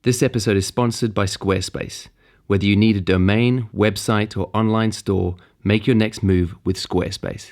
This episode is sponsored by Squarespace. Whether you need a domain, website, or online store, make your next move with Squarespace.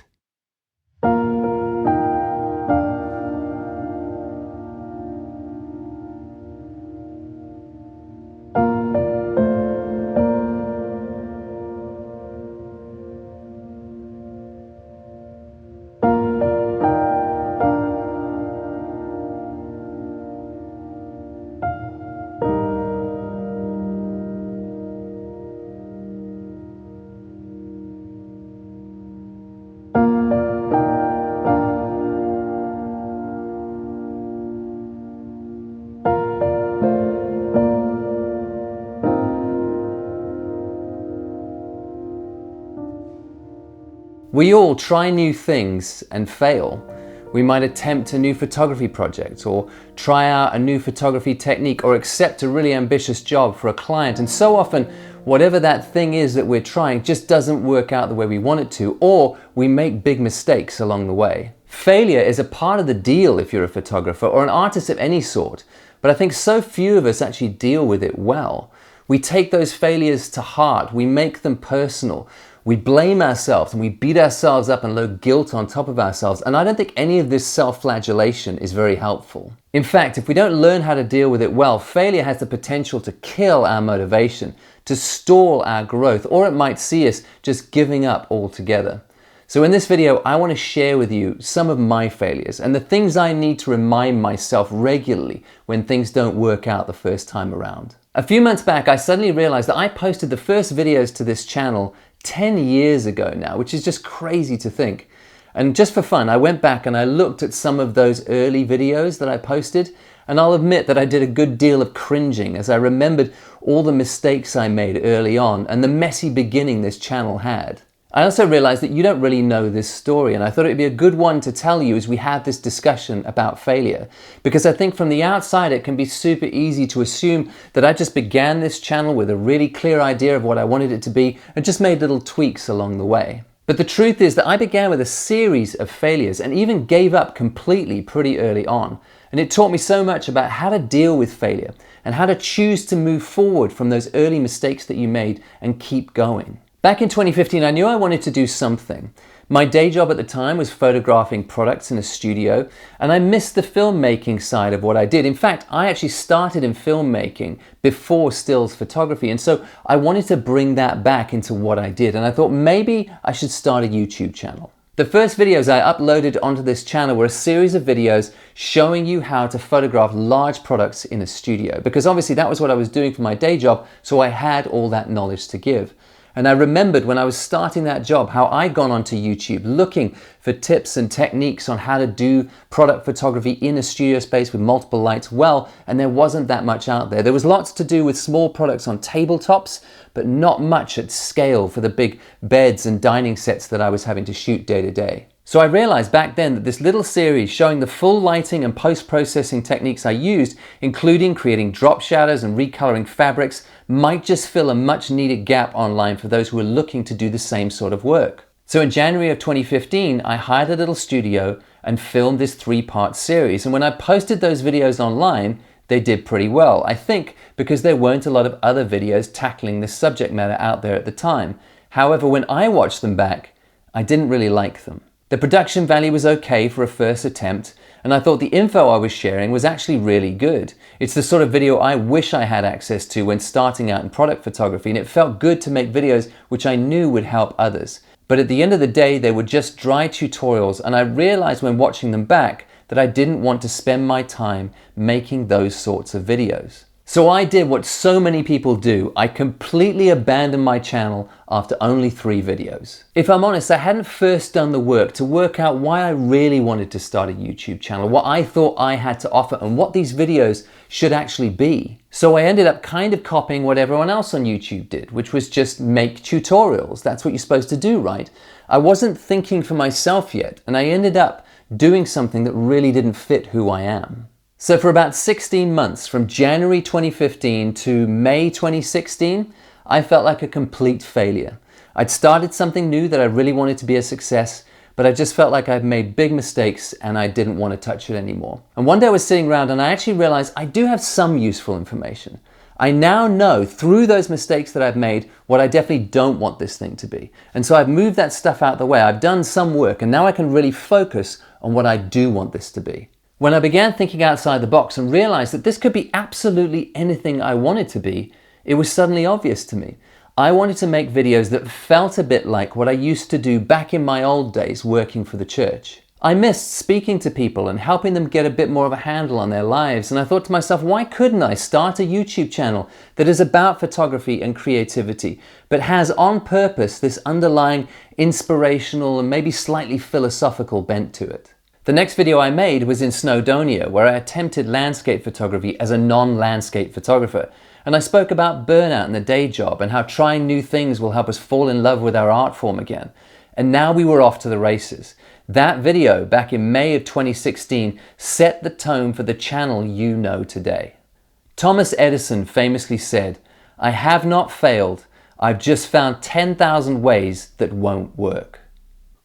We all try new things and fail. We might attempt a new photography project, or try out a new photography technique, or accept a really ambitious job for a client. And so often, whatever that thing is that we're trying just doesn't work out the way we want it to, or we make big mistakes along the way. Failure is a part of the deal if you're a photographer or an artist of any sort, but I think so few of us actually deal with it well. We take those failures to heart, we make them personal. We blame ourselves and we beat ourselves up and load guilt on top of ourselves. And I don't think any of this self-flagellation is very helpful. In fact, if we don't learn how to deal with it well, failure has the potential to kill our motivation, to stall our growth, or it might see us just giving up altogether. So in this video, I want to share with you some of my failures and the things I need to remind myself regularly when things don't work out the first time around. A few months back, I suddenly realized that I posted the first videos to this channel 10 years ago now, which is just crazy to think. And just for fun, I went back and I looked at some of those early videos that I posted, and I'll admit that I did a good deal of cringing as I remembered all the mistakes I made early on and the messy beginning this channel had. I also realized that you don't really know this story, and I thought it'd be a good one to tell you as we have this discussion about failure, because I think from the outside it can be super easy to assume that I just began this channel with a really clear idea of what I wanted it to be and just made little tweaks along the way. But the truth is that I began with a series of failures and even gave up completely pretty early on, and it taught me so much about how to deal with failure and how to choose to move forward from those early mistakes that you made and keep going. Back in 2015, I knew I wanted to do something. My day job at the time was photographing products in a studio, and I missed the filmmaking side of what I did. In fact, I actually started in filmmaking before stills photography, and so I wanted to bring that back into what I did, and I thought maybe I should start a YouTube channel. The first videos I uploaded onto this channel were a series of videos showing you how to photograph large products in a studio, because obviously that was what I was doing for my day job, so I had all that knowledge to give. And I remembered when I was starting that job how I'd gone onto YouTube looking for tips and techniques on how to do product photography in a studio space with multiple lights well, and there wasn't that much out there. There was lots to do with small products on tabletops, but not much at scale for the big beds and dining sets that I was having to shoot day to day. So I realized back then that this little series showing the full lighting and post-processing techniques I used, including creating drop shadows and recoloring fabrics, might just fill a much needed gap online for those who were looking to do the same sort of work. So in January of 2015, I hired a little studio and filmed this 3-part series. And when I posted those videos online, they did pretty well. I think because there weren't a lot of other videos tackling this subject matter out there at the time. However, when I watched them back, I didn't really like them. The production value was okay for a first attempt, and I thought the info I was sharing was actually really good. It's the sort of video I wish I had access to when starting out in product photography, and it felt good to make videos which I knew would help others. But at the end of the day, they were just dry tutorials, and I realized when watching them back that I didn't want to spend my time making those sorts of videos. So I did what so many people do. I completely abandoned my channel after only 3 videos. If I'm honest, I hadn't first done the work to work out why I really wanted to start a YouTube channel, what I thought I had to offer, and what these videos should actually be. So I ended up kind of copying what everyone else on YouTube did, which was just make tutorials. That's what you're supposed to do, right? I wasn't thinking for myself yet, and I ended up doing something that really didn't fit who I am. So for about 16 months, from January 2015 to May 2016, I felt like a complete failure. I'd started something new that I really wanted to be a success, but I just felt like I'd made big mistakes and I didn't want to touch it anymore. And one day I was sitting around and I actually realized I do have some useful information. I now know through those mistakes that I've made what I definitely don't want this thing to be. And so I've moved that stuff out the way. I've done some work and now I can really focus on what I do want this to be. When I began thinking outside the box and realized that this could be absolutely anything I wanted to be, it was suddenly obvious to me. I wanted to make videos that felt a bit like what I used to do back in my old days working for the church. I missed speaking to people and helping them get a bit more of a handle on their lives, and I thought to myself, why couldn't I start a YouTube channel that is about photography and creativity, but has on purpose this underlying inspirational and maybe slightly philosophical bent to it? The next video I made was in Snowdonia, where I attempted landscape photography as a non-landscape photographer. And I spoke about burnout in the day job and how trying new things will help us fall in love with our art form again. And now we were off to the races. That video back in May of 2016 set the tone for the channel you know today. Thomas Edison famously said, "I have not failed, I've just found 10,000 ways that won't work."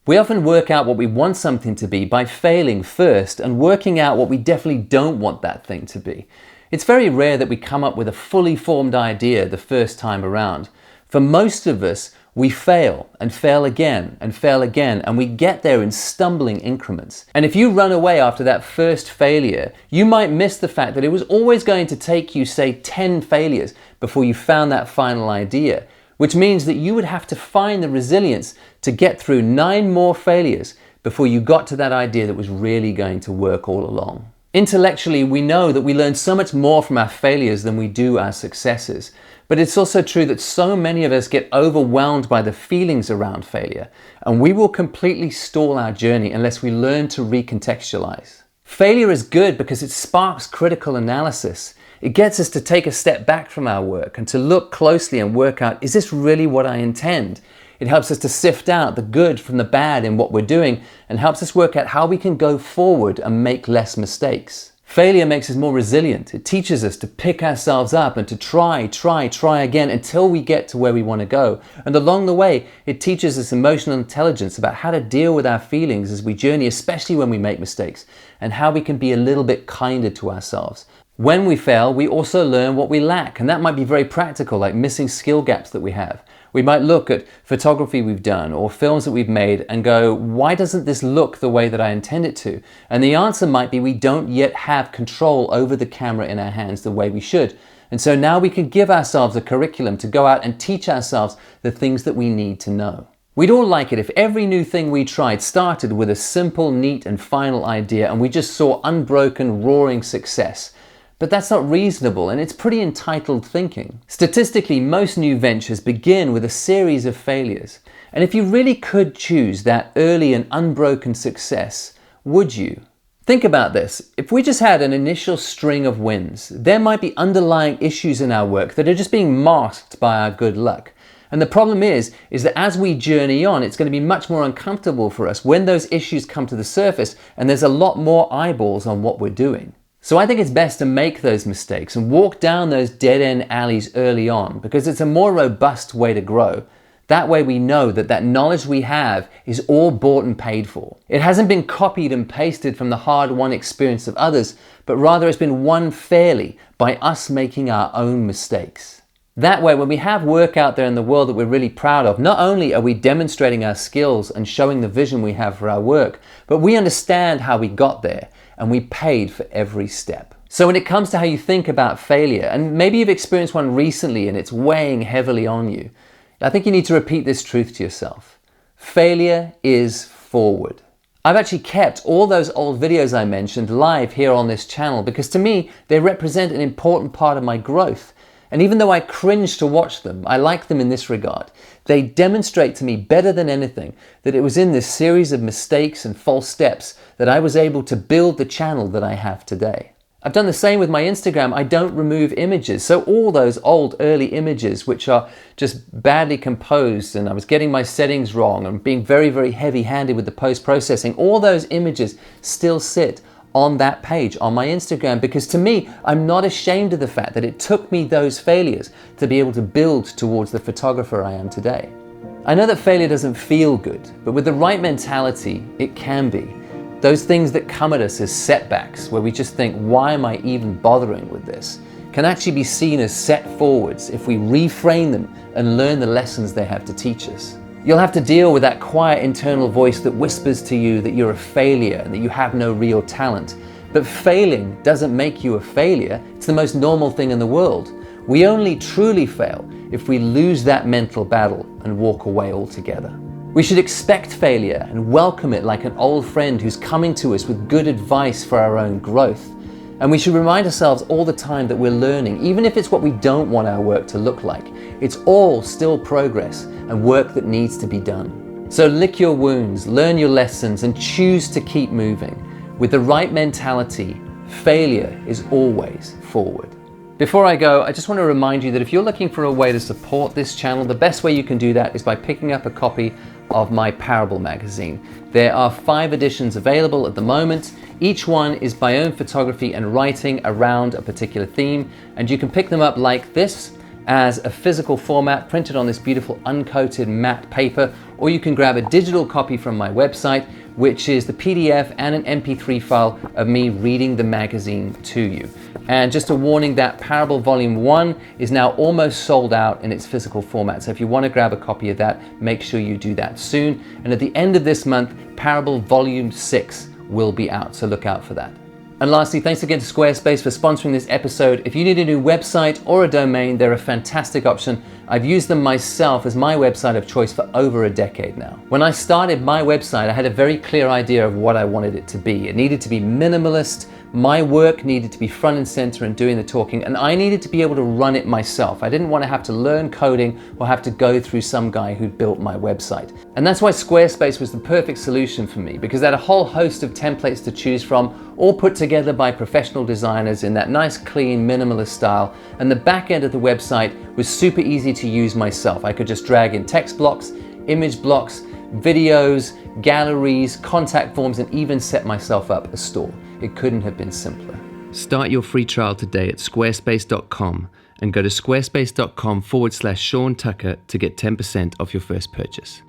We often work out what we want something to be by failing first and working out what we definitely don't want that thing to be. It's very rare that we come up with a fully formed idea the first time around. For most of us, we fail and fail again and fail again, and we get there in stumbling increments. And if you run away after that first failure, you might miss the fact that it was always going to take you, say, 10 failures before you found that final idea, which means that you would have to find the resilience to get through 9 more failures before you got to that idea that was really going to work all along. Intellectually, we know that we learn so much more from our failures than we do our successes. But it's also true that so many of us get overwhelmed by the feelings around failure, and we will completely stall our journey unless we learn to recontextualize. Failure is good because it sparks critical analysis. It gets us to take a step back from our work and to look closely and work out, is this really what I intend? It helps us to sift out the good from the bad in what we're doing and helps us work out how we can go forward and make less mistakes. Failure makes us more resilient. It teaches us to pick ourselves up and to try again until we get to where we want to go. And along the way, it teaches us emotional intelligence about how to deal with our feelings as we journey, especially when we make mistakes, and how we can be a little bit kinder to ourselves. When we fail, we also learn what we lack, and that might be very practical, like missing skill gaps that we have. We might look at photography we've done or films that we've made and go, why doesn't this look the way that I intend it to? And the answer might be we don't yet have control over the camera in our hands the way we should. And so now we can give ourselves a curriculum to go out and teach ourselves the things that we need to know. We'd all like it if every new thing we tried started with a simple, neat and final idea and we just saw unbroken, roaring success. But that's not reasonable, and it's pretty entitled thinking. Statistically, most new ventures begin with a series of failures. And if you really could choose that early and unbroken success, would you? Think about this. If we just had an initial string of wins, there might be underlying issues in our work that are just being masked by our good luck. And the problem is that as we journey on, it's going to be much more uncomfortable for us when those issues come to the surface and there's a lot more eyeballs on what we're doing. So I think it's best to make those mistakes and walk down those dead-end alleys early on because it's a more robust way to grow. That way we know that that knowledge we have is all bought and paid for. It hasn't been copied and pasted from the hard-won experience of others, but rather it's been won fairly by us making our own mistakes. That way, when we have work out there in the world that we're really proud of, not only are we demonstrating our skills and showing the vision we have for our work, but we understand how we got there and we paid for every step. So when it comes to how you think about failure, and maybe you've experienced one recently and it's weighing heavily on you, I think you need to repeat this truth to yourself. Failure is forward. I've actually kept all those old videos I mentioned live here on this channel because to me, they represent an important part of my growth. And even though I cringe to watch them, I like them in this regard. They demonstrate to me better than anything that it was in this series of mistakes and false steps that I was able to build the channel that I have today. I've done the same with my Instagram. I don't remove images. So all those old early images which are just badly composed and I was getting my settings wrong and being very, very heavy-handed with the post-processing, all those images still sit on that page on my Instagram because to me, I'm not ashamed of the fact that it took me those failures to be able to build towards the photographer I am today. I know that failure doesn't feel good, but with the right mentality, it can be. Those things that come at us as setbacks, where we just think, why am I even bothering with this, can actually be seen as set forwards if we reframe them and learn the lessons they have to teach us. You'll have to deal with that quiet internal voice that whispers to you that you're a failure and that you have no real talent. But failing doesn't make you a failure. It's the most normal thing in the world. We only truly fail if we lose that mental battle and walk away altogether. We should expect failure and welcome it like an old friend who's coming to us with good advice for our own growth. And we should remind ourselves all the time that we're learning, even if it's what we don't want our work to look like. It's all still progress and work that needs to be done. So lick your wounds, learn your lessons, and choose to keep moving. With the right mentality, failure is always forward. Before I go, I just want to remind you that if you're looking for a way to support this channel, the best way you can do that is by picking up a copy of my Parable magazine. There are 5 editions available at the moment. Each one is by own photography and writing around a particular theme, and you can pick them up like this as a physical format printed on this beautiful uncoated matte paper, or you can grab a digital copy from my website, which is the PDF and an MP3 file of me reading the magazine to you. And just a warning that Parable Volume 1 is now almost sold out in its physical format. So if you want to grab a copy of that, make sure you do that soon. And at the end of this month, Parable Volume 6 will be out, so look out for that. And lastly, thanks again to Squarespace for sponsoring this episode. If you need a new website or a domain, they're a fantastic option. I've used them myself as my website of choice for over a decade now. When I started my website, I had a very clear idea of what I wanted it to be. It needed to be minimalist. My work needed to be front and center and doing the talking, and I needed to be able to run it myself. I didn't want to have to learn coding or have to go through some guy who'd built my website. And that's why Squarespace was the perfect solution for me, because they had a whole host of templates to choose from, all put together by professional designers in that nice, clean, minimalist style. And the back end of the website was super easy to use myself. I could just drag in text blocks, image blocks, videos, galleries, contact forms, and even set myself up a store. It couldn't have been simpler. Start your free trial today at squarespace.com and go to squarespace.com/Sean Tucker to get 10% off your first purchase.